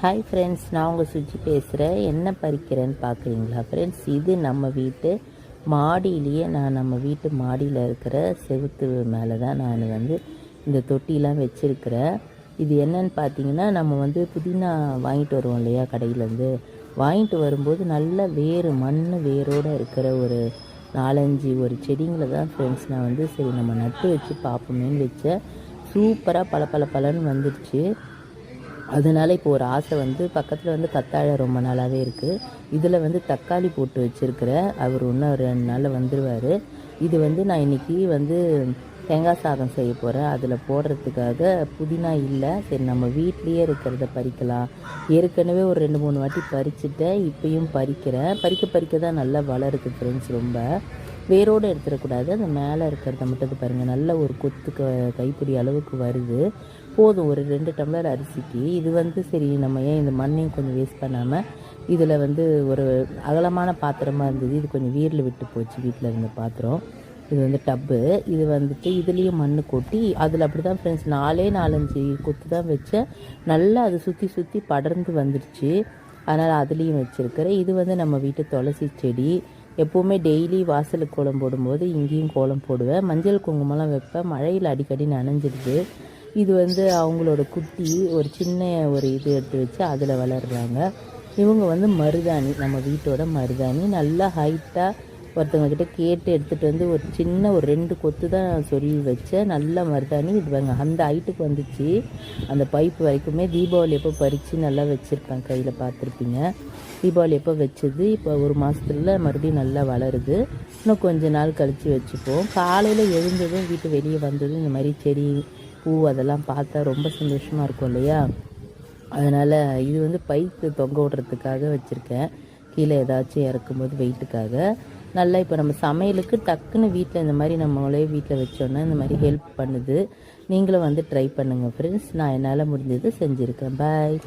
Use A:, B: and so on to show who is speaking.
A: Hi friends, நான் உங்கள் சுஜி பேசுகிறேன். என்ன பறிக்கிறேன்னு பார்க்குறீங்களா ஃப்ரெண்ட்ஸ்? இது நம்ம வீட்டு மாடியிலேயே, நான் நம்ம வீட்டு மாடியில் இருக்கிற செவுத்து மேலே தான் நான் இந்த தொட்டிலாம் வச்சுருக்கிறேன். இது என்னன்னு பார்த்தீங்கன்னா, நம்ம புதினா வாங்கிட்டு வருவோம் இல்லையா, கடையிலேருந்து வாங்கிட்டு வரும்போது நல்ல மண் வேரோடு இருக்கிற ஒரு 4-5 ஒரு செடிங்களை தான் ஃப்ரெண்ட்ஸ் நான் சரி நம்ம நட்டு வச்சு பார்ப்போமேன்னு வச்சேன். சூப்பராக பலன்னு வந்துடுச்சு. அதனால் இப்போ ஒரு ஆசை பக்கத்தில் கத்தாழை ரொம்ப நாளாகவே இருக்குது. இதில் தக்காளி போட்டு வச்சுருக்கிறேன். அவர் இன்னும் 2 நாளில் வந்துடுவார். இது நான் இன்றைக்கி தேங்காய் சாதம் செய்ய போகிறேன். அதில் போடுறதுக்காக புதினா இல்லை, சரி நம்ம வீட்லேயே இருக்கிறத பறிக்கலாம். ஏற்கனவே ஒரு 2-3 வாட்டி பறிச்சுட்டேன், இப்பயும் பறிக்கிறேன். பறிக்க தான் நல்லா வளருது ஃப்ரெண்ட்ஸ். ரொம்ப வேரோடு எடுத்துடக்கூடாது, அந்த மேலே இருக்கிறத மட்டும் பாருங்கள், நல்ல ஒரு கொத்து கைப்பிடி அளவுக்கு வருது. போதும் ஒரு 2 டம்ளர் அரிசிக்கு. இது சரி நம்ம ஏன் இந்த மண்ணையும் கொஞ்சம் வேஸ்ட் பண்ணாமல், இதில் ஒரு அகலமான பாத்திரமாக இருந்தது, இது கொஞ்சம் வீரில் விட்டு போச்சு வீட்டில் இருந்த பாத்திரம். இது டப்பு. இது இதுலேயும் மண் கொட்டி, அதில் அப்படி தான் ஃப்ரெண்ட்ஸ் 4-5 கொத்து தான் வச்சேன். நல்லா அது சுற்றி படர்ந்து வந்துடுச்சு. அதனால் அதுலேயும் வச்சுருக்கிறேன். இது நம்ம வீட்டு துளசி செடி. எப்போவுமே டெய்லி வாசலுக்கு கோலம் போடும்போது இங்கேயும் கோலம் போடுவேன். மஞ்சள் குங்குமம்லாம் வைப்பேன். மழையில் அடிக்கடி நனைஞ்சிடுது. இது அவங்களோட குட்டி ஒரு சின்ன ஒரு இது எடுத்து வச்சு அதில் வளர்கிறாங்க. இவங்க மருதாணி, நம்ம வீட்டோட மருதாணி. நல்லா ஹைட்டாக ஒருத்தவங்கக்கிட்ட கேட்டு எடுத்துகிட்டு ஒரு சின்ன ஒரு 2 கொத்து தான் சொருவி வச்சேன். நல்ல மருதாணி. இது அந்த ஹைட்டுக்கு வந்துச்சு. அந்த பைப்பு வரைக்குமே தீபாவளி எப்போ பறித்து நல்லா வச்சுருப்பேன், கையில் பார்த்துருப்பீங்க. தீபாவளி எப்போ வச்சது, இப்போ ஒரு மாதத்துல மறுபடியும் நல்லா வளருது. இன்னும் கொஞ்ச நாள் கழித்து வச்சுப்போம். காலையில் எழுந்ததும் வீட்டு வெளியே வந்ததும் இந்த மாதிரி செடி பூ அதெல்லாம் பார்த்தா ரொம்ப சந்தோஷமாக இருக்கும் இல்லையா. அதனால் இது பைப்பு தொங்க விடுறதுக்காக வச்சுருக்கேன். கீழே ஏதாச்சும் இறக்கும்போது வெயிட்டுக்காக. நல்லா இப்போ நம்ம சமையலுக்கு டக்குன்னு வீட்டில் இந்த மாதிரி நம்மளே வீட்டில் வச்சோன்னா இந்த மாதிரி ஹெல்ப் பண்ணுது. நீங்களும் ட்ரை பண்ணுங்கள் ஃப்ரெண்ட்ஸ். நான் என்னால் முடிஞ்சது செஞ்சுருக்கேன். பாய்.